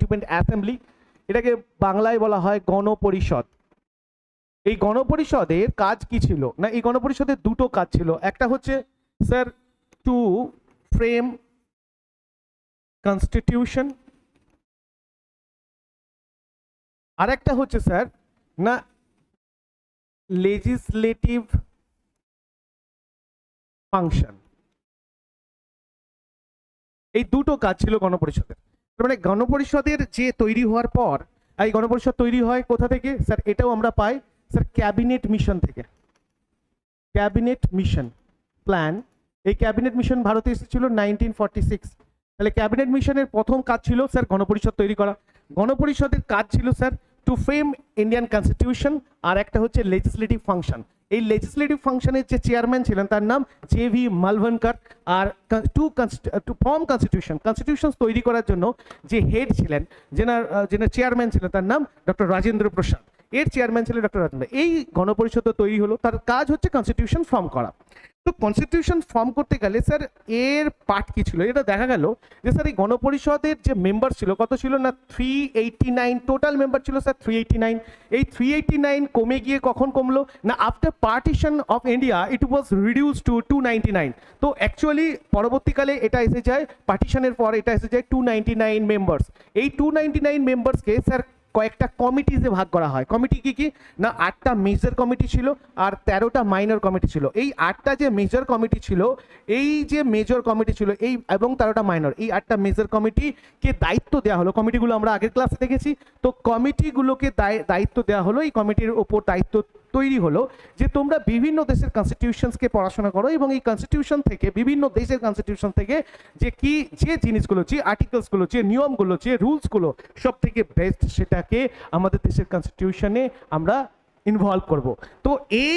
Constituent assembly, এটাকে বাংলায় বলা হয় গণপরিষদ। এই গণপরিষদের কাজ কি ছিল না, এই গণপরিষদের দুটো কাজ ছিল। একটা হচ্ছে স্যার টু ফ্রেম কনস্টিটিউশন, আর একটা হচ্ছে স্যার না লেজিসলেটিভ ফাংশন। এই দুটো কাজ ছিল গণপরিষদের। মানে গণপরিষদের যে তৈরি হওয়ার পর, এই গণপরিষদ তৈরি হয় কোথা থেকে স্যার? এটাও আমরা পাই স্যার ক্যাবিনেট মিশন থেকে। ক্যাবিনেট মিশন প্ল্যান, এই ক্যাবিনেট মিশন ভারতে এসেছিল 1946। তাহলে ক্যাবিনেট মিশনের প্রথম কাজ ছিল স্যার গণপরিষদ তৈরি করা। গণপরিষদের কাজ ছিল sir to frame Indian constitution, আর একটা হচ্ছে লেজিসলেটিভ ফাংশন। এই লেজিসলেটিভ ফাংশনের যে চেয়ারম্যান ছিলেন তার নাম জে.ভি. মালভানকার। আর টু ফর্ম কনস্টিটিউশন তৈরি করার জন্য যে হেড ছিলেন, যেনার চেয়ারম্যান ছিলেন, তার নাম ডক্টর রাজেন্দ্র প্রসাদ। এর চেয়ারম্যান ছিলেন ডক্টর রাজেন্দ্র। এই গণপরিষদ তৈরি হলো, তার কাজ হচ্ছে কনস্টিটিউশন ফর্ম করা। তো কনস্টিটিউশন ফর্ম করতে গেলে স্যার এর পার্ট কি ছিল? এটা দেখা গেল যে স্যার এই গণপরিষদের যে মেম্বার ছিল কত ছিল না 389 টোটাল মেম্বার ছিল স্যার 389। এই 389 কমে গিয়ে কখন কমলো না after partition of India it was reduce to 299। তো অ্যাকচুয়ালি পরবর্তীকালে এটা এসে যায়, পার্টিশনের পর এটা এসে যায় 299 মেম্বার্স। এই 299 মেম্বার্সকে স্যার কয়েকটা কমিটিতে ভাগ করা হয়। কমিটি কি কি না 8টা মেজর কমিটি ছিল আর 13টা মাইনর কমিটি ছিল। এই 8টা যে মেজর কমিটি ছিল, এই এবং 13টা মাইনর, এই 8টা মেজর কমিটিকে দায়িত্ব দেওয়া হলো। কমিটিগুলো আমরা আগের ক্লাসে দেখেছি। তো কমিটিগুলোকে দায়িত্ব দেওয়া হলো, এই কমিটির ওপর দায়িত্ব তৈরি হলো যে তোমরা বিভিন্ন দেশের কনস্টিটিউশনসকে পড়াশোনা করো এবং এই কনস্টিটিউশন থেকে, বিভিন্ন দেশের কনস্টিটিউশন থেকে যে জিনিসগুলো, যে আর্টিকেলসগুলো, যে নিয়মগুলো, যে রুলসগুলো সব থেকে বেস্ট, সেটাকে আমাদের দেশের কনস্টিটিউশনে আমরা ইনভলভ করব। তো এই